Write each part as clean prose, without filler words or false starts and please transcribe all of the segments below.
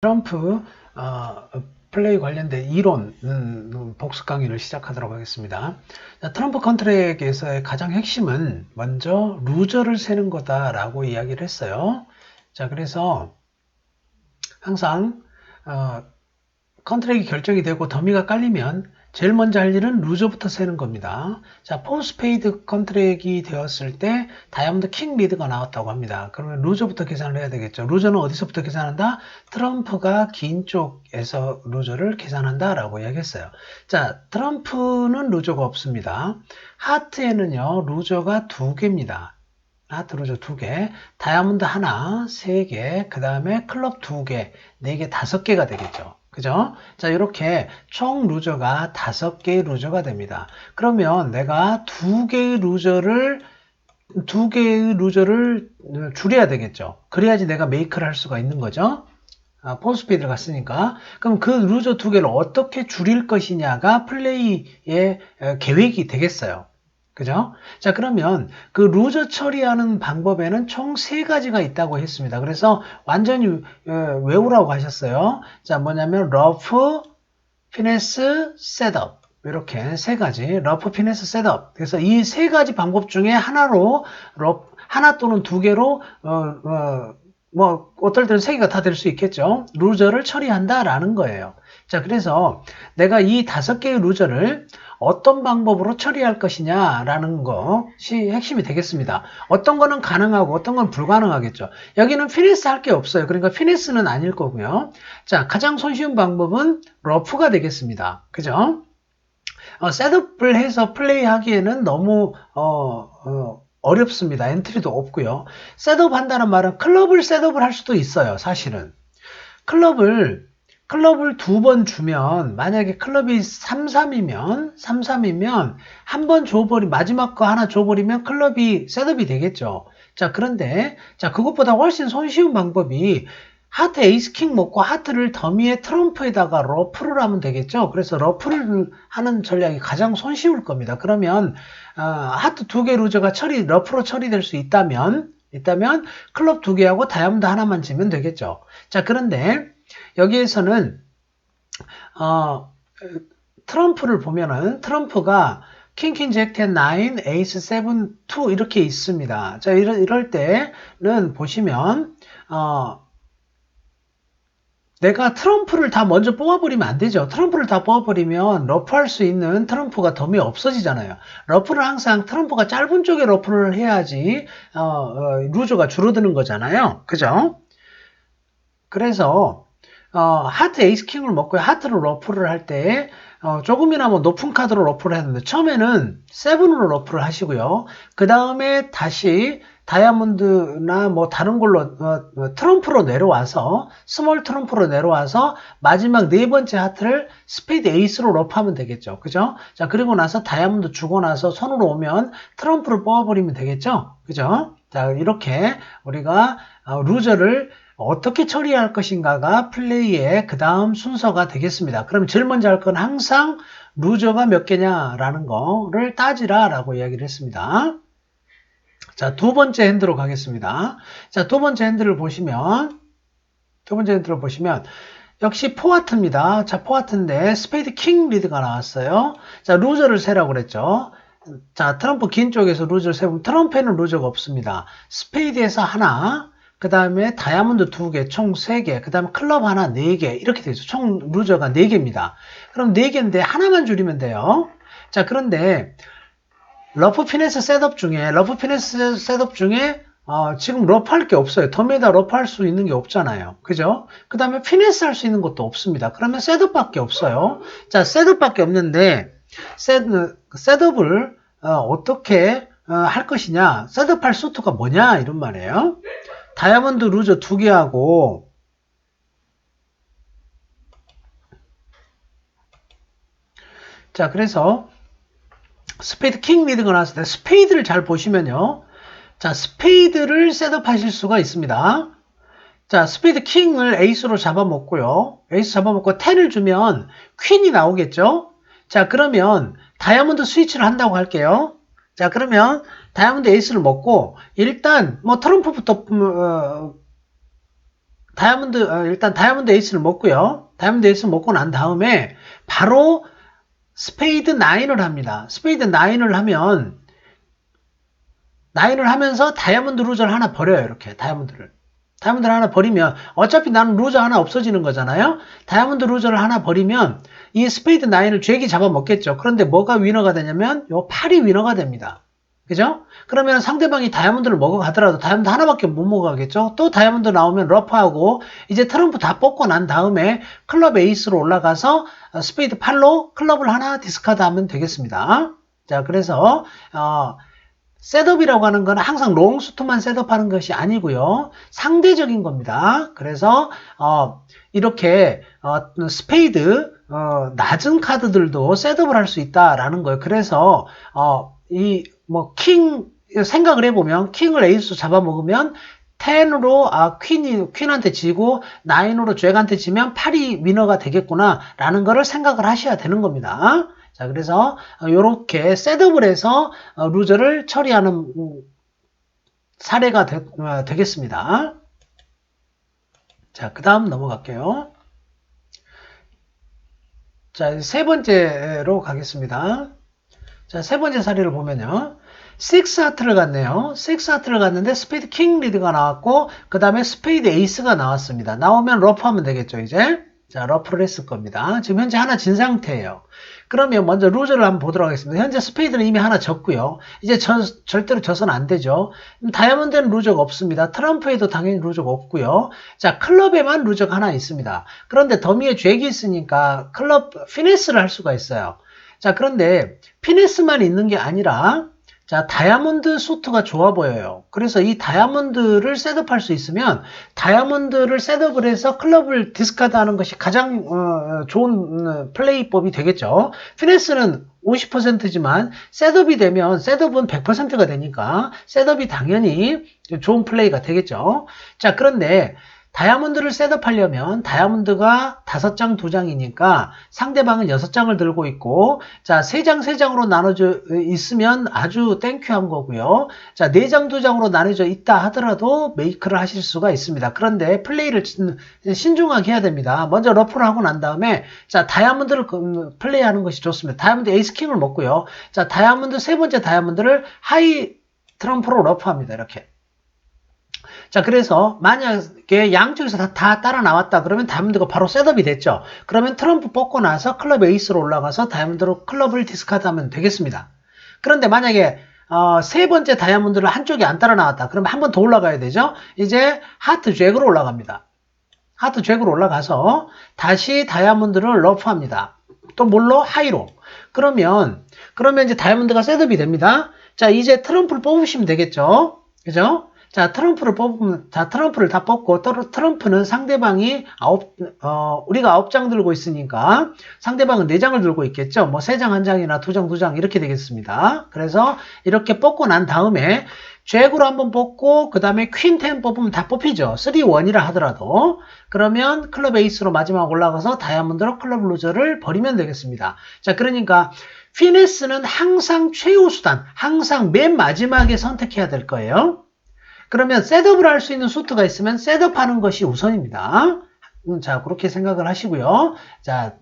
트럼프 플레이 관련된 이론 복습 강의를 시작하도록 하겠습니다. 자, 트럼프 컨트랙에서의 가장 핵심은 먼저 루저를 세는 거다라고 이야기를 했어요. 자, 그래서 항상 컨트랙이 결정이 되고 더미가 깔리면 제일 먼저 할 일은 루저부터 세는 겁니다. 자, 포 스페이드 컨트랙이 되었을 때 다이아몬드 킹 리드가 나왔다고 합니다. 그러면 루저부터 계산을 해야 되겠죠. 루저는 어디서부터 계산한다? 트럼프가 긴 쪽에서 루저를 계산한다 라고 이야기했어요. 자, 트럼프는 루저가 없습니다. 하트에는요, 루저가 2개입니다. 하트 루저 2개, 다이아몬드 하나, 3개, 그 다음에 클럽 2개, 4개, 5개가 되겠죠. 그죠? 자, 이렇게 총 루저가 5개의 루저가 됩니다. 그러면 내가 2개의 루저를 줄여야 되겠죠. 그래야지 내가 메이크를 할 수가 있는 거죠. 포스페이드를 갔으니까. 그럼 그 루저 2개를 어떻게 줄일 것이냐가 플레이의 계획이 되겠어요. 그죠? 자, 그러면 그 루저 처리하는 방법에는 총 3가지가 있다고 했습니다. 그래서 완전히 외우라고 하셨어요. 자, 뭐냐면 러프, 피네스, 셋업. 이렇게 3가지. 러프, 피네스, 셋업. 그래서 이 3가지 방법 중에 하나로 하나 또는 2개로 뭐 어떨 때는 3개가 다 될 수 있겠죠. 루저를 처리한다라는 거예요. 자, 그래서 내가 이 5개의 루저를 어떤 방법으로 처리할 것이냐라는 것이 핵심이 되겠습니다. 어떤 거는 가능하고 어떤 건 불가능하겠죠. 여기는 피니스 할 게 없어요. 그러니까 피니스는 아닐 거고요. 자, 가장 손쉬운 방법은 러프가 되겠습니다. 그죠? 셋업을 해서 플레이하기에는 너무 어렵습니다. 엔트리도 없고요. 셋업 한다는 말은 클럽을 셋업을 할 수도 있어요. 사실은. 클럽을 2번 주면, 만약에 클럽이 3-3이면 한 번 줘버리, 마지막 거 하나 줘버리면 클럽이 셋업이 되겠죠. 자, 그런데, 자, 그것보다 훨씬 손쉬운 방법이 하트 에이스 킹 먹고 하트를 더미의 트럼프에다가 러프를 하면 되겠죠. 그래서 러프를 하는 전략이 가장 손쉬울 겁니다. 그러면, 하트 2개 루저가 러프로 처리될 수 있다면 클럽 2개하고 다이아몬드 하나만 지면 되겠죠. 자, 그런데, 여기에서는 트럼프를 보면은 트럼프가 킹, 잭, 10, 9, 에이스, 7, 2 이렇게 있습니다. 자, 이럴 때는 보시면 내가 트럼프를 다 먼저 뽑아버리면 안 되죠. 트럼프를 다 뽑아버리면 러프할 수 있는 트럼프가 덤이 없어지잖아요. 러프를 항상 트럼프가 짧은 쪽에 러프를 해야지 루저가 줄어드는 거잖아요. 그죠? 그래서 하트 에이스 킹을 먹고 하트로 러프를 할 때 조금이나마 높은 카드로 러프를 했는데 처음에는 7으로 러프를 하시고요. 그 다음에 다시 다이아몬드나 뭐 다른 걸로 트럼프로 내려와서 스몰 트럼프로 내려와서 마지막 4번째 하트를 스페이드 에이스로 러프하면 되겠죠. 그죠? 자, 그리고 나서 다이아몬드 주고 나서 손으로 오면 트럼프를 뽑아버리면 되겠죠. 그죠? 자, 이렇게 우리가 루저를 어떻게 처리할 것인가가 플레이의 그 다음 순서가 되겠습니다. 그럼 제일 먼저 할 건 항상 루저가 몇 개냐라는 거를 따지라라고 이야기를 했습니다. 자, 2번째 핸드로 가겠습니다. 자, 2번째 핸드를 보시면 역시 포하트입니다. 자, 포하트인데 스페이드 킹 리드가 나왔어요. 자, 루저를 세라고 그랬죠. 자, 트럼프 긴 쪽에서 루저를 세보면 트럼프에는 루저가 없습니다. 스페이드에서 하나, 그 다음에 다이아몬드 2개, 총 3개, 그 다음에 클럽 하나 4개, 이렇게 되죠. 총 루저가 4개입니다. 그럼 4개인데 하나만 줄이면 돼요. 자, 그런데 러프 피네스 셋업 중에 지금 러프 할 게 없어요. 덤에다 러프 할 수 있는 게 없잖아요. 그죠? 그 다음에 피네스 할 수 있는 것도 없습니다. 그러면 셋업밖에 없어요. 자, 셋업밖에 없는데 셋업을 어떻게 할 것이냐, 셋업할 수트가 뭐냐 이런 말이에요. 다이아몬드 루저 2개하고 자, 그래서 스페이드 킹 리드가 나왔을 때 스페이드를 잘 보시면요. 자, 스페이드를 셋업하실 수가 있습니다. 자, 스페이드 킹을 에이스로 잡아먹고요. 에이스 잡아먹고 10을 주면 퀸이 나오겠죠. 자, 그러면 다이아몬드 스위치를 한다고 할게요. 자, 그러면 다이아몬드 에이스를 먹고 일단 뭐 트럼프부터 일단 다이아몬드 에이스를 먹고요. 다이아몬드 에이스를 먹고 난 다음에 바로 스페이드 9을 합니다. 스페이드 9을 하면 9을 하면서 다이아몬드 루저를 하나 버려요. 이렇게 다이아몬드를 하나 버리면 어차피 나는 루저 하나 없어지는 거잖아요. 다이아몬드 루저를 하나 버리면 이 스페이드 9을 잭이 잡아먹겠죠. 그런데 뭐가 위너가 되냐면 요 8이 위너가 됩니다. 그죠? 그러면 상대방이 다이아몬드를 먹어가더라도 다이아몬드 하나밖에 못 먹어가겠죠? 또 다이아몬드 나오면 러프하고 이제 트럼프 다 뽑고 난 다음에 클럽 에이스로 올라가서 스페이드 8로 클럽을 하나 디스카드 하면 되겠습니다. 자, 그래서 셋업이라고 하는 건 항상 롱수트만 셋업하는 것이 아니고요. 상대적인 겁니다. 그래서 이렇게 스페이드 낮은 카드들도 셋업을 할 수 있다라는 거예요. 그래서 킹 생각을 해보면 킹을 에이스 잡아먹으면 10으로 퀸한테 지고 9으로 잭한테 지면 8이 위너가 되겠구나 라는 거를 생각을 하셔야 되는 겁니다. 자, 그래서 이렇게 셋업을 해서 루저를 처리하는 사례가 되겠습니다. 자, 그 다음 넘어갈게요. 자, 세 번째로 가겠습니다. 자, 세 번째 사례를 보면요. 6하트를 갔네요. 6하트를 갔는데 스페이드 킹 리드가 나왔고 그 다음에 스페이드 에이스가 나왔습니다. 나오면 러프하면 되겠죠, 이제. 자, 러프를 했을 겁니다. 지금 현재 하나 진 상태예요. 그러면 먼저 루저를 한번 보도록 하겠습니다. 현재 스페이드는 이미 하나 졌고요. 이제 절대로 져서는 안 되죠. 다이아몬드에는 루저가 없습니다. 트럼프에도 당연히 루저가 없고요. 자, 클럽에만 루저가 하나 있습니다. 그런데 더미에 잭이 있으니까 클럽 피네스를 할 수가 있어요. 자, 그런데 피네스만 있는 게 아니라 자, 다이아몬드 수트가 좋아 보여요. 그래서 이 다이아몬드를 셋업할 수 있으면 다이아몬드를 셋업을 해서 클럽을 디스카드 하는 것이 가장 좋은 플레이법이 되겠죠. 피네스는 50%지만 셋업이 되면 셋업은 100%가 되니까 셋업이 당연히 좋은 플레이가 되겠죠. 자, 그런데 다이아몬드를 셋업하려면 다이아몬드가 5장, 2장이니까 상대방은 6장을 들고 있고 자, 3장, 3장으로 나눠져 있으면 아주 땡큐한 거고요. 자, 4장, 2장으로 나눠져 있다 하더라도 메이크를 하실 수가 있습니다. 그런데 플레이를 신중하게 해야 됩니다. 먼저 러프를 하고 난 다음에 자, 다이아몬드를 플레이하는 것이 좋습니다. 다이아몬드 에이스킹을 먹고요. 자, 다이아몬드 세 번째 다이아몬드를 하이 트럼프로 러프합니다. 이렇게. 자, 그래서 만약에 양쪽에서 다 따라 나왔다 그러면 다이아몬드가 바로 셋업이 됐죠. 그러면 트럼프 뽑고 나서 클럽 에이스로 올라가서 다이아몬드로 클럽을 디스카드 하면 되겠습니다. 그런데 만약에 세 번째 다이아몬드를 한쪽이 안 따라 나왔다 그러면 한 번 더 올라가야 되죠. 이제 하트 잭으로 올라갑니다. 하트 잭으로 올라가서 다시 다이아몬드를 러프합니다. 또 뭘로? 하이로. 그러면 이제 다이아몬드가 셋업이 됩니다. 자, 이제 트럼프를 뽑으시면 되겠죠. 그죠? 자, 트럼프를 다 뽑고, 트럼프는 상대방이 우리가 9장 들고 있으니까, 상대방은 4장을 들고 있겠죠? 뭐, 3장, 1장이나 2장, 2장, 이렇게 되겠습니다. 그래서, 이렇게 뽑고 난 다음에, 잭으로 한번 뽑고, 그 다음에 퀸 10 뽑으면 다 뽑히죠. 3-1이라 하더라도. 그러면 클럽 에이스로 마지막 올라가서 다이아몬드로 클럽 루저를 버리면 되겠습니다. 자, 그러니까, 피네스는 항상 최우수단, 항상 맨 마지막에 선택해야 될 거예요. 그러면 셋업을 할 수 있는 수트가 있으면 셋업하는 것이 우선입니다. 자, 그렇게 생각을 하시고요. 자,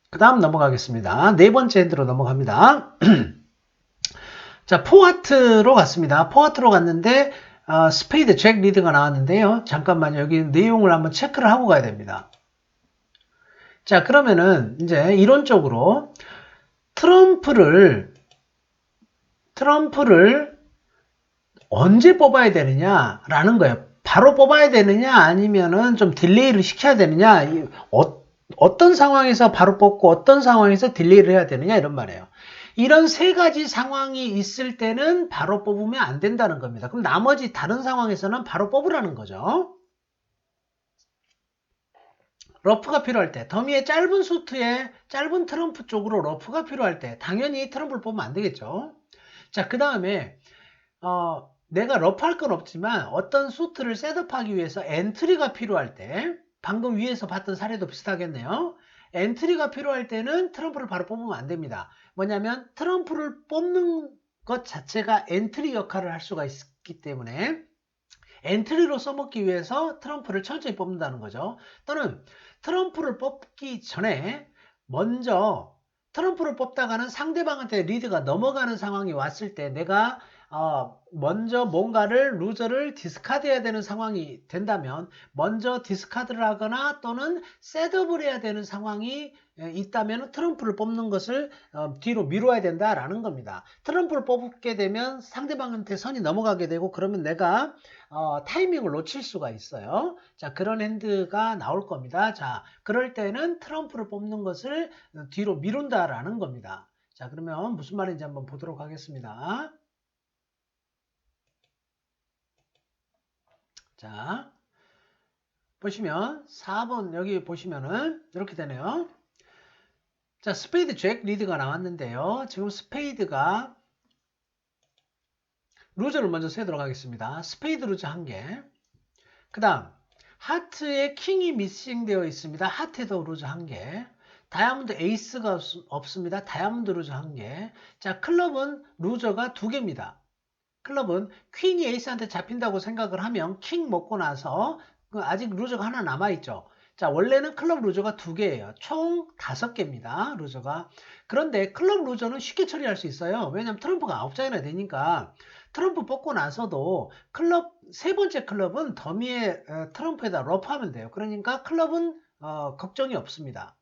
그 다음 넘어가겠습니다. 네 번째 핸드로 넘어갑니다. 자, 포하트로 갔습니다. 포하트로 갔는데 스페이드 잭 리드가 나왔는데요. 잠깐만요. 여기 내용을 한번 체크를 하고 가야 됩니다. 자, 그러면은 이제 이론적으로 트럼프를 언제 뽑아야 되느냐라는 거예요. 바로 뽑아야 되느냐 아니면은 좀 딜레이를 시켜야 되느냐, 어떤 상황에서 바로 뽑고 어떤 상황에서 딜레이를 해야 되느냐 이런 말이에요. 이런 세 가지 상황이 있을 때는 바로 뽑으면 안 된다는 겁니다. 그럼 나머지 다른 상황에서는 바로 뽑으라는 거죠. 러프가 필요할 때, 더미의 짧은 수트에 짧은 트럼프 쪽으로 러프가 필요할 때 당연히 트럼프를 뽑으면 안 되겠죠. 자, 그 다음에 내가 러프할 건 없지만 어떤 수트를 셋업하기 위해서 엔트리가 필요할 때, 방금 위에서 봤던 사례도 비슷하겠네요. 엔트리가 필요할 때는 트럼프를 바로 뽑으면 안 됩니다. 뭐냐면 트럼프를 뽑는 것 자체가 엔트리 역할을 할 수가 있기 때문에 엔트리로 써먹기 위해서 트럼프를 천천히 뽑는다는 거죠. 또는 트럼프를 뽑기 전에 먼저 트럼프를 뽑다가는 상대방한테 리드가 넘어가는 상황이 왔을 때 내가 먼저 뭔가를 루저를 디스카드해야 되는 상황이 된다면 먼저 디스카드를 하거나 또는 셋업을 해야 되는 상황이 있다면 트럼프를 뽑는 것을 뒤로 미뤄야 된다라는 겁니다. 트럼프를 뽑게 되면 상대방한테 선이 넘어가게 되고 그러면 내가 타이밍을 놓칠 수가 있어요. 자, 그런 핸드가 나올 겁니다. 자, 그럴 때는 트럼프를 뽑는 것을 뒤로 미룬다라는 겁니다. 자, 그러면 무슨 말인지 한번 보도록 하겠습니다. 자, 보시면 4번 여기 보시면은 이렇게 되네요. 자, 스페이드 잭 리드가 나왔는데요. 지금 스페이드가 루저를 먼저 세도록 하겠습니다. 스페이드 루저 1개. 그 다음 하트에 킹이 미싱 되어 있습니다. 하트에도 루저 1개. 다이아몬드 에이스가 없습니다. 다이아몬드 루저 1개. 자, 클럽은 루저가 2개입니다. 클럽은 퀸이 에이스한테 잡힌다고 생각을 하면 킹 먹고 나서 아직 루저가 하나 남아있죠. 자, 원래는 클럽 루저가 2개예요. 총 5개입니다. 루저가. 그런데 클럽 루저는 쉽게 처리할 수 있어요. 왜냐면 트럼프가 9장이나 되니까 트럼프 뽑고 나서도 클럽 세 번째 클럽은 더미에 트럼프에다 러프하면 돼요. 그러니까 클럽은 걱정이 없습니다.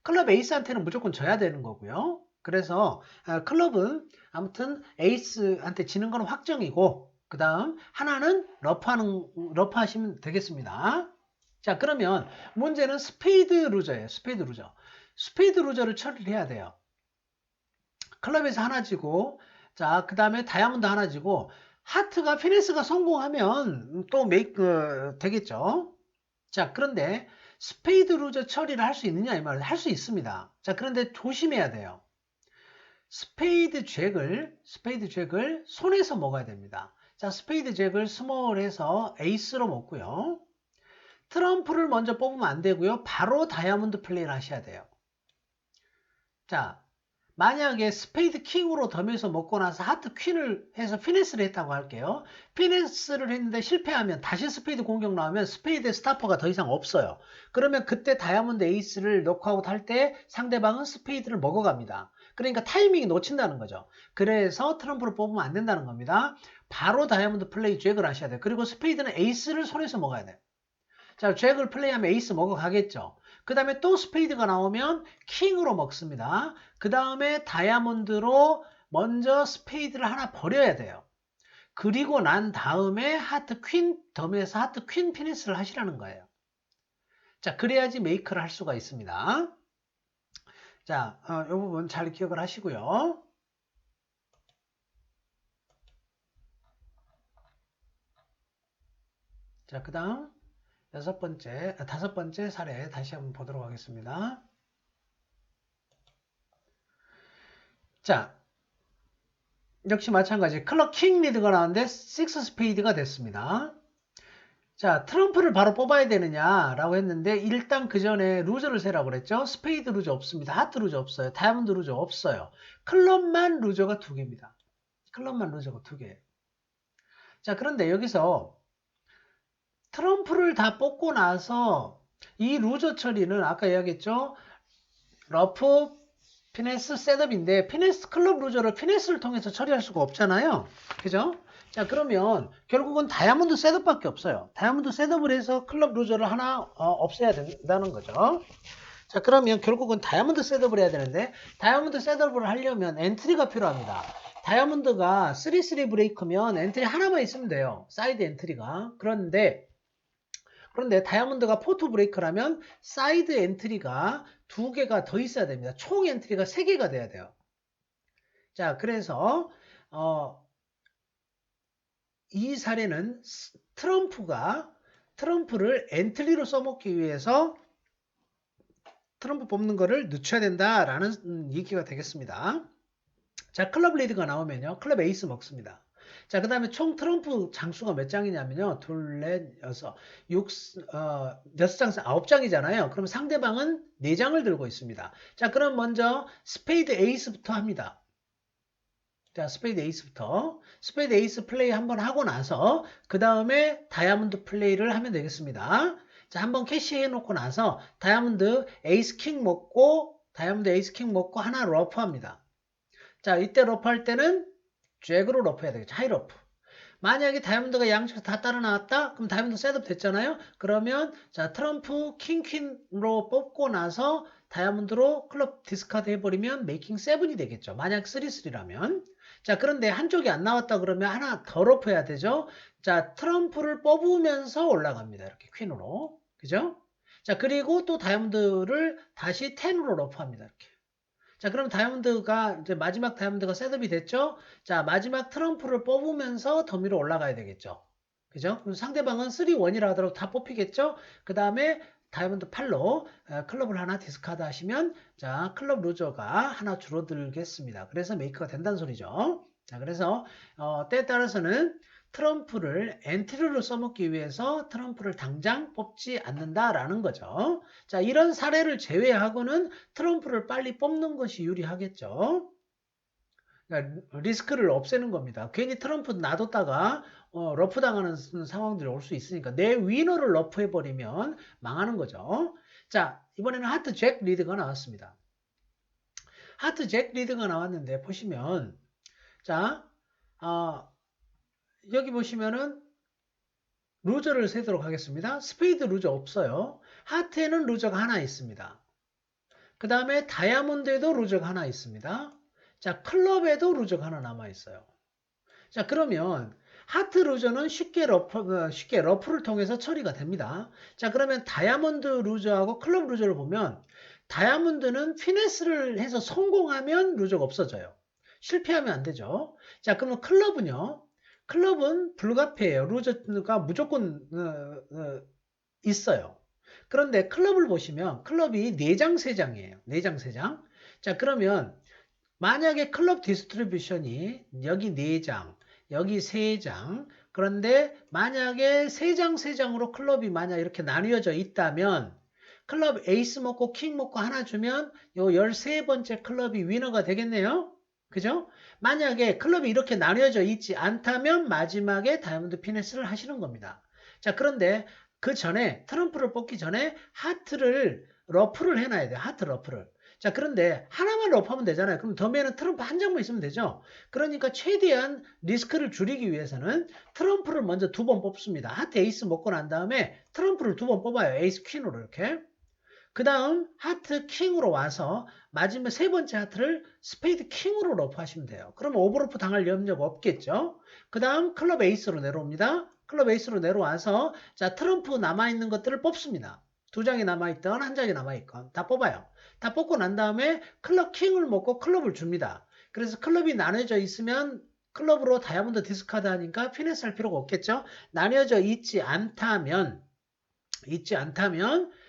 클럽 에이스한테는 무조건 져야 되는 거고요. 그래서 클럽은 아무튼 에이스한테 지는 건 확정이고 그 다음 하나는 러프하시면 되겠습니다. 자, 그러면 문제는 스페이드 루저예요. 스페이드 루저. 스페이드 루저를 처리를 해야 돼요. 클럽에서 하나 지고 자, 그 다음에 다이아몬드 하나 지고 하트가 피네스가 성공하면 또 메이크 되겠죠. 자, 그런데 스페이드 루저 처리를 할 수 있느냐 이 말을 할 수 있습니다. 자, 그런데 조심해야 돼요. 스페이드 잭을 손에서 먹어야 됩니다. 자, 스페이드 잭을 스몰해서 에이스로 먹고요. 트럼프를 먼저 뽑으면 안 되고요. 바로 다이아몬드 플레이를 하셔야 돼요. 자, 만약에 스페이드 킹으로 덤에서 먹고 나서 하트 퀸을 해서 피네스를 했다고 할게요. 피네스를 했는데 실패하면 다시 스페이드 공격 나오면 스페이드 스타퍼가 더 이상 없어요. 그러면 그때 다이아몬드 에이스를 노크아웃 할 때 상대방은 스페이드를 먹어갑니다. 그러니까 타이밍이 놓친다는 거죠. 그래서 트럼프를 뽑으면 안 된다는 겁니다. 바로 다이아몬드 플레이 잭을 하셔야 돼요. 그리고 스페이드는 에이스를 손에서 먹어야 돼요. 자, 잭을 플레이하면 에이스 먹어가겠죠. 그 다음에 또 스페이드가 나오면 킹으로 먹습니다. 그 다음에 다이아몬드로 먼저 스페이드를 하나 버려야 돼요. 그리고 난 다음에 하트 퀸 덤에서 하트 퀸 피니스를 하시라는 거예요. 자, 그래야지 메이크를 할 수가 있습니다. 자, 이 부분 잘 기억을 하시고요. 자, 그 다음 다섯 번째 사례 다시 한번 보도록 하겠습니다. 자, 역시 마찬가지 클럽 킹 리드가 나왔는데 6 스페이드가 됐습니다. 자, 트럼프를 바로 뽑아야 되느냐라고 했는데 일단 그 전에 루저를 세라고 그랬죠. 스페이드 루저 없습니다. 하트 루저 없어요. 다이아몬드 루저 없어요. 클럽만 루저가 2개입니다. 클럽만 루저가 2개. 자, 그런데 여기서 트럼프를 다 뽑고 나서 이 루저 처리는 아까 이야기했죠. 러프, 피네스, 셋업인데 피네스 클럽 루저를 피네스를 통해서 처리할 수가 없잖아요. 그죠? 자, 그러면 결국은 다이아몬드 셋업밖에 없어요. 다이아몬드 셋업을 해서 클럽 루저를 하나 없애야 된다는 거죠. 자, 그러면 결국은 다이아몬드 셋업을 해야 되는데 다이아몬드 셋업을 하려면 엔트리가 필요합니다. 다이아몬드가 3-3 브레이크면 엔트리 하나만 있으면 돼요. 사이드 엔트리가. 그런데 다이아몬드가 4-2 브레이크라면 사이드 엔트리가 2개가 더 있어야 됩니다. 총 엔트리가 3개가 돼야 돼요. 자, 그래서 이 사례는 트럼프를 엔트리로 써먹기 위해서 트럼프 뽑는 거를 늦춰야 된다라는 얘기가 되겠습니다. 자, 클럽 리드가 나오면요. 클럽 에이스 먹습니다. 자, 그 다음에 총 트럼프 장수가 몇 장이냐면요. 둘, 넷, 여섯, 6장, 9장이잖아요. 그럼 상대방은 4장을 들고 있습니다. 자, 그럼 먼저 스페이드 에이스부터 합니다. 자, 스페이드 에이스부터. 스페이드 에이스 플레이 한번 하고 나서 그 다음에 다이아몬드 플레이를 하면 되겠습니다. 자, 한번 캐시해 놓고 나서 다이아몬드 에이스 킹 먹고 하나 러프합니다. 자, 이때 러프할 때는 잭으로 러프해야 되겠죠. 하이 러프. 만약에 다이아몬드가 양쪽에서 다 따라 나왔다? 그럼 다이아몬드 셋업 됐잖아요? 그러면, 자, 트럼프 킹퀸으로 뽑고 나서 다이아몬드로 클럽 디스카드 해버리면 메이킹 7이 되겠죠. 만약 3-3라면. 자, 그런데 한쪽이 안 나왔다 그러면 하나 더 러프해야 되죠? 자, 트럼프를 뽑으면서 올라갑니다. 이렇게 퀸으로. 그죠? 자, 그리고 또 다이아몬드를 다시 10으로 러프합니다. 이렇게. 자, 그럼 다이아몬드가, 이제 마지막 다이아몬드가 셋업이 됐죠? 자, 마지막 트럼프를 뽑으면서 더 위로 올라가야 되겠죠? 그죠? 그럼 상대방은 3-1이라 하더라도 다 뽑히겠죠? 그 다음에 다이아몬드 8로 클럽을 하나 디스카드 하시면, 자, 클럽 루저가 하나 줄어들겠습니다. 그래서 메이크가 된다는 소리죠. 자, 그래서, 때에 따라서는 트럼프를 엔트리로 써먹기 위해서 트럼프를 당장 뽑지 않는다라는 거죠. 자, 이런 사례를 제외하고는 트럼프를 빨리 뽑는 것이 유리하겠죠. 그러니까 리스크를 없애는 겁니다. 괜히 트럼프 놔뒀다가 러프 당하는 상황들이 올 수 있으니까 내 위너를 러프해버리면 망하는 거죠. 자, 이번에는 하트 잭 리드가 나왔습니다. 하트 잭 리드가 나왔는데 보시면 자, 여기 보시면은 루저를 세도록 하겠습니다. 스페이드 루저 없어요. 하트에는 루저가 하나 있습니다. 그 다음에 다이아몬드에도 루저가 하나 있습니다. 자, 클럽에도 루저가 하나 남아있어요. 자, 그러면 하트 루저는 쉽게 러프를 통해서 처리가 됩니다. 자, 그러면 다이아몬드 루저하고 클럽 루저를 보면 다이아몬드는 피네스를 해서 성공하면 루저가 없어져요. 실패하면 안 되죠. 자, 그러면 클럽은요. 클럽은 불가피해요. 루저가 무조건 있어요. 그런데 클럽을 보시면 클럽이 4장, 3장이에요. 4장, 3장. 자, 그러면 만약에 클럽 디스트리뷰션이 여기 4장, 여기 3장, 그런데 만약에 3장, 3장으로 클럽이 만약 이렇게 나뉘어져 있다면 클럽 에이스 먹고 킹 먹고 하나 주면 요 13번째 클럽이 위너가 되겠네요. 그죠? 만약에 클럽이 이렇게 나뉘어져 있지 않다면 마지막에 다이아몬드 피네스를 하시는 겁니다. 자, 그런데 그 전에 트럼프를 뽑기 전에 하트를 러프를 해놔야 돼요. 하트 러프를. 자, 그런데 하나만 러프하면 되잖아요. 그럼 덤에는 트럼프 한 장만 있으면 되죠. 그러니까 최대한 리스크를 줄이기 위해서는 트럼프를 먼저 2번 뽑습니다. 하트 에이스 먹고 난 다음에 트럼프를 2번 뽑아요. 에이스 퀸으로 이렇게. 그 다음 하트 킹으로 와서 마지막 3번째 하트를 스페이드 킹으로 러프 하시면 돼요. 그러면 오버러프 당할 염려가 없겠죠. 그 다음 클럽 에이스로 내려옵니다. 클럽 에이스로 내려와서 자, 트럼프 남아있는 것들을 뽑습니다. 2장이 남아있던 1장이 남아있건 다 뽑아요. 다 뽑고 난 다음에 클럽 킹을 먹고 클럽을 줍니다. 그래서 클럽이 나눠져 있으면 클럽으로 다이아몬드 디스카드 하니까 피네스 할 필요가 없겠죠. 나뉘어져 있지 않다면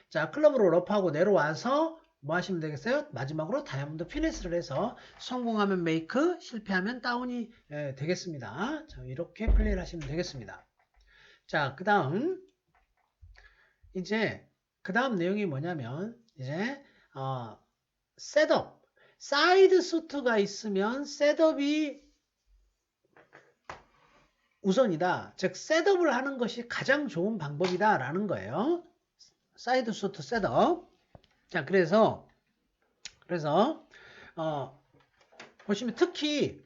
자, 클럽으로 러프하고 내려와서 뭐 하시면 되겠어요? 마지막으로 다이아몬드 피네스를 해서 성공하면 메이크, 실패하면 다운이 되겠습니다. 자, 이렇게 플레이를 하시면 되겠습니다. 자, 그 다음 내용이 뭐냐면 이제 셋업, 사이드 수트가 있으면 셋업이 우선이다. 즉 셋업을 하는 것이 가장 좋은 방법이다 라는 거예요. 사이드 수트 셋업. 자, 그래서 보시면 특히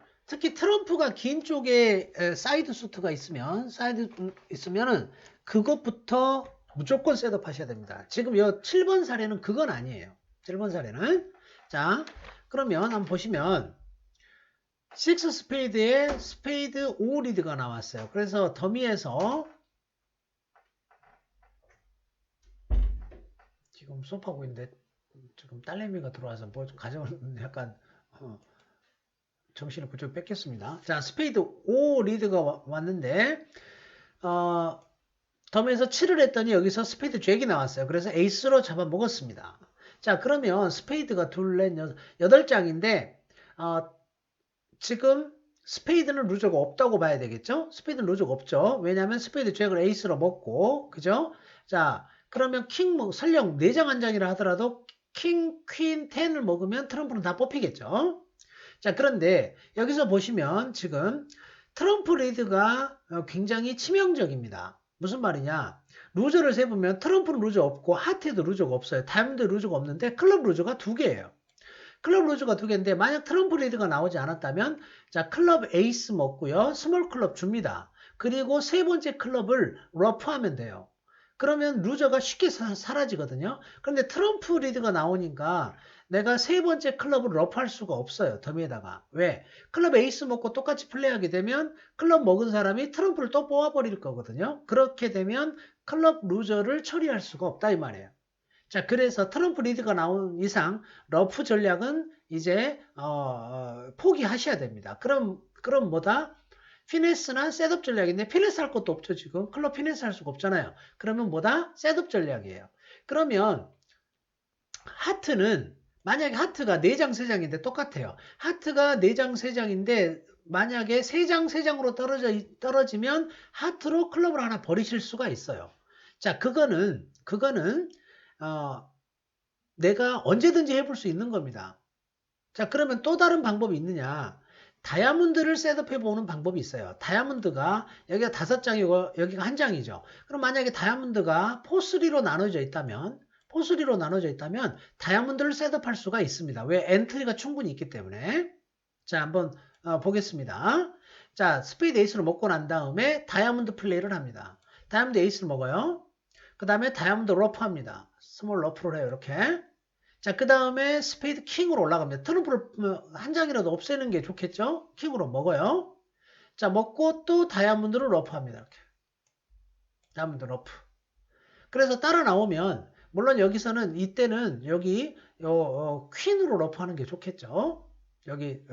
트럼프가 긴 쪽에 사이드 수트가 있으면은 그것부터 무조건 셋업 하셔야 됩니다. 지금 요 7번 사례는 그건 아니에요. 7번 사례는 자, 그러면 한번 보시면 6 스페이드에 스페이드 5 리드가 나왔어요. 그래서 더미에서 지금 수업하고 있는데 지금 딸내미가 들어와서 뭐 좀 가져오는 약간 정신을 그쪽 뺏겼습니다. 자, 스페이드 5 리드가 왔는데 덤에서 7을 했더니 여기서 스페이드 잭이 나왔어요. 그래서 에이스로 잡아먹었습니다. 자, 그러면 스페이드가 둘, 넷, 8장인데 지금 스페이드는 루저가 없다고 봐야 되겠죠? 스페이드는 루저가 없죠. 왜냐하면 스페이드 잭을 에이스로 먹고, 그죠? 자, 그러면 설령 4장 한 장이라 하더라도 킹, 퀸, 10을 먹으면 트럼프는 다 뽑히겠죠? 자, 그런데 여기서 보시면 지금 트럼프 리드가 굉장히 치명적입니다. 무슨 말이냐? 루저를 세보면 트럼프는 루저 없고 하트에도 루저가 없어요. 다이아몬드 루저가 없는데 클럽 루저가 두 개예요. 클럽 루즈가 두 개인데 만약 트럼프 리드가 나오지 않았다면 자 클럽 에이스 먹고요. 스몰 클럽 줍니다. 그리고 세 번째 클럽을 러프하면 돼요. 그러면 루저가 쉽게 사라지거든요. 그런데 트럼프 리드가 나오니까 내가 세 번째 클럽을 러프할 수가 없어요. 더미에다가. 왜? 클럽 에이스 먹고 똑같이 플레이하게 되면 클럽 먹은 사람이 트럼프를 또 뽑아버릴 거거든요. 그렇게 되면 클럽 루저를 처리할 수가 없다 이 말이에요. 자, 그래서 트럼프 리드가 나온 이상 러프 전략은 이제 포기하셔야 됩니다. 그럼 뭐다? 피네스나 셋업 전략인데 피네스 할 것도 없죠 지금. 클럽 피네스 할 수가 없잖아요. 그러면 뭐다? 셋업 전략이에요. 그러면 하트는 만약에 하트가 4장 3장인데 똑같아요. 하트가 4장 3장인데 만약에 3장 3장으로 떨어지면 하트로 클럽을 하나 버리실 수가 있어요. 자, 그거는 내가 언제든지 해볼 수 있는 겁니다. 자, 그러면 또 다른 방법이 있느냐? 다이아몬드를 셋업해 보는 방법이 있어요. 다이아몬드가 여기가 5장이고 여기가 1장이죠. 그럼 만약에 다이아몬드가 포3로 나눠져 있다면 다이아몬드를 셋업할 수가 있습니다. 왜? 엔트리가 충분히 있기 때문에. 자, 한번 보겠습니다. 자, 스페이드 에이스를 먹고 난 다음에 다이아몬드 플레이를 합니다. 다이아몬드 에이스를 먹어요. 그 다음에 다이아몬드 러프 합니다. 스몰 러프를 해요. 이렇게. 자, 그 다음에 스페이드 킹으로 올라갑니다. 트럼프를 한 장이라도 없애는 게 좋겠죠? 킹으로 먹어요. 자, 먹고 또 다이아몬드로 러프합니다. 이렇게. 다이아몬드 러프. 그래서 따라 나오면 물론 여기서는 이때는 여기 퀸으로 러프하는 게 좋겠죠? 여기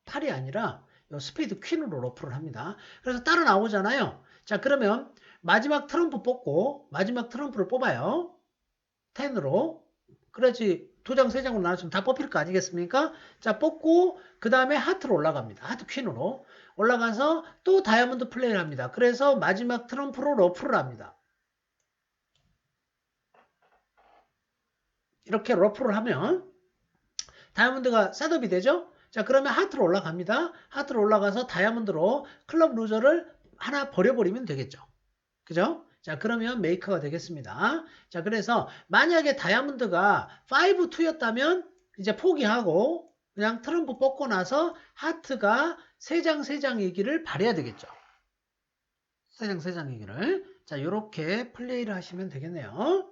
8이 아니라 스페이드 퀸으로 러프를 합니다. 그래서 따라 나오잖아요. 자, 그러면 마지막 트럼프 뽑고 마지막 트럼프를 뽑아요. 10으로. 그렇지 2장 3장으로 나눴으면 다 뽑힐 거 아니겠습니까? 자, 뽑고 그 다음에 하트로 올라갑니다. 하트 퀸으로 올라가서 또 다이아몬드 플레이를 합니다. 그래서 마지막 트럼프로 러프를 합니다. 이렇게 러프를 하면 다이아몬드가 셋업이 되죠? 자, 그러면 하트로 올라갑니다. 하트로 올라가서 다이아몬드로 클럽 루저를 하나 버려버리면 되겠죠. 그죠? 자, 그러면 메이커가 되겠습니다. 자, 그래서 만약에 다이아몬드가 5-2였다면 이제 포기하고 그냥 트럼프 뽑고 나서 하트가 3장 3장이기를 바래야 되겠죠. 3장 3장이기를. 자, 이렇게 플레이를 하시면 되겠네요.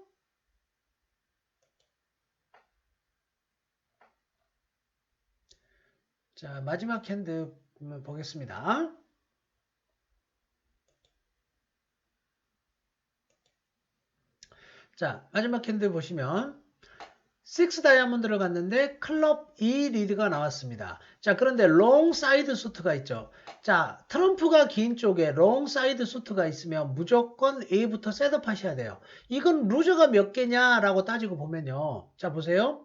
자, 마지막 핸드 보겠습니다. 자, 마지막 핸드 보시면 6 다이아몬드를 갔는데 클럽 E 리드가 나왔습니다. 자, 그런데 롱 사이드 수트가 있죠. 자, 트럼프가 긴 쪽에 롱 사이드 수트가 있으면 무조건 A부터 셋업 하셔야 돼요. 이건 루저가 몇 개냐라고 따지고 보면요. 자, 보세요.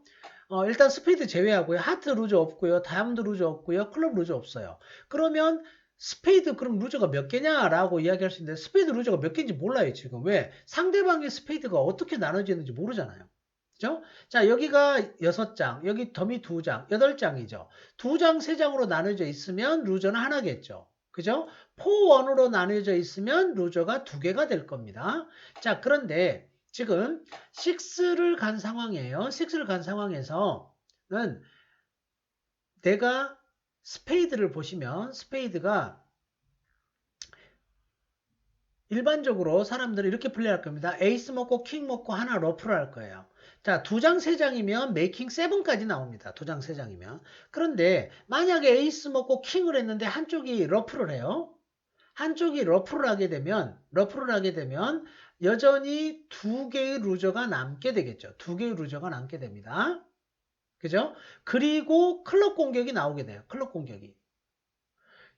일단 스페이드 제외하고요. 하트 루저 없고요. 다이아몬드 루저 없고요. 클럽 루저 없어요. 그러면 스페이드 그럼 루저가 몇 개냐라고 이야기할 수 있는데 스페이드 루저가 몇 개인지 몰라요 지금. 왜? 상대방의 스페이드가 어떻게 나눠져 있는지 모르잖아요. 그죠? 자, 여기가 6장, 여기 더미 2장, 8장이죠. 2장, 3장으로 나눠져 있으면 루저는 하나겠죠. 그죠? 4-1으로 나눠져 있으면 루저가 2개가 될 겁니다. 자, 그런데 지금 6를 간 상황이에요. 6를 간 상황에서는 내가 스페이드를 보시면 스페이드가 일반적으로 사람들은 이렇게 플레이할 겁니다. 에이스 먹고 킹 먹고 하나 러프를 할 거예요. 자, 2장 3장이면 메이킹 7까지 나옵니다. 2장 3장이면. 그런데 만약에 에이스 먹고 킹을 했는데 한쪽이 러프를 해요. 한쪽이 러프를 하게 되면 여전히 2개의 루저가 남게 되겠죠. 2개의 루저가 남게 됩니다. 그죠? 그리고 클럽 공격이 나오게 돼요. 클럽 공격이.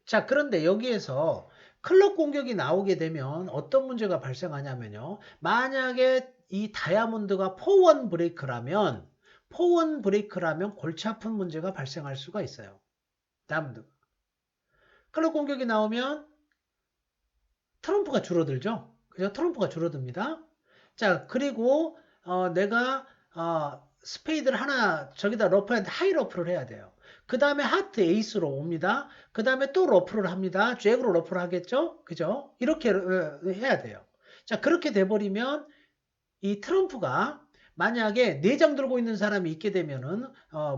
자, 그런데 여기에서 클럽 공격이 나오게 되면 어떤 문제가 발생하냐면요. 만약에 이 다이아몬드가 포원 브레이크라면 골치 아픈 문제가 발생할 수가 있어요. 다이아몬드가. 클럽 공격이 나오면 트럼프가 줄어들죠. 그죠? 트럼프가 줄어듭니다. 자, 그리고 내가 스페이드를 하나 저기다 러프했는데 하이 러프를 해야 돼요. 그 다음에 하트 에이스로 옵니다. 그 다음에 또 러프를 합니다. 잭으로 러프를 하겠죠? 그죠? 이렇게 해야 돼요. 자, 그렇게 돼버리면 이 트럼프가 만약에 4장 들고 있는 사람이 있게 되면은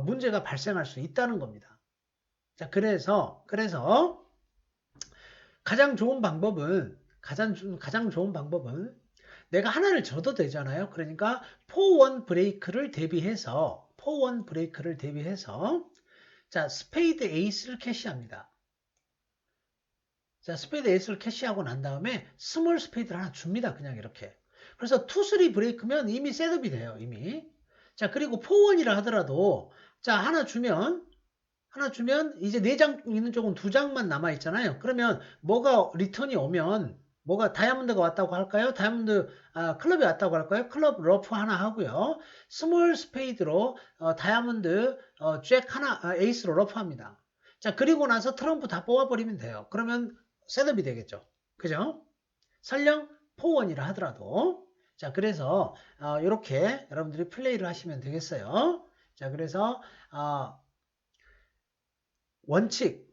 문제가 발생할 수 있다는 겁니다. 자, 그래서 가장 좋은 방법은 내가 하나를 져도 되잖아요. 그러니까 포원 브레이크를 대비해서 자, 스페이드 에이스를 캐시합니다. 자, 스페이드 에이스를 캐시하고 난 다음에 스몰 스페이드를 하나 줍니다. 그냥 이렇게. 그래서 2, 3 브레이크면 이미 셋업이 돼요. 이미. 자, 그리고 포원이라 하더라도 자, 하나 주면 이제 4장 있는 쪽은 2장만 남아 있잖아요. 그러면 뭐가 리턴이 오면 뭐가 다이아몬드가 왔다고 할까요? 클럽이 왔다고 할까요? 클럽 러프 하나 하고요. 스몰 스페이드로 다이아몬드 잭 하나 에이스로 러프합니다. 자, 그리고 나서 트럼프 다 뽑아버리면 돼요. 그러면 셋업이 되겠죠. 그죠? 설령 포원이라 하더라도. 자, 그래서 이렇게 여러분들이 플레이를 하시면 되겠어요. 자, 그래서 원칙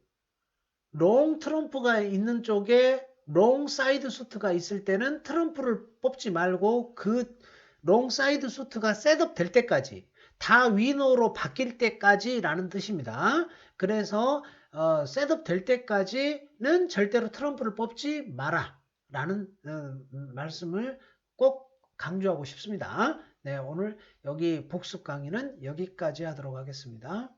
롱 트럼프가 있는 쪽에 롱 사이드 수트가 있을 때는 트럼프를 뽑지 말고 그 롱 사이드 수트가 셋업 될 때까지 다 위너로 바뀔 때까지 라는 뜻입니다. 그래서 셋업 될 때까지는 절대로 트럼프를 뽑지 마라 라는 말씀을 꼭 강조하고 싶습니다. 네, 오늘 여기 복습 강의는 여기까지 하도록 하겠습니다.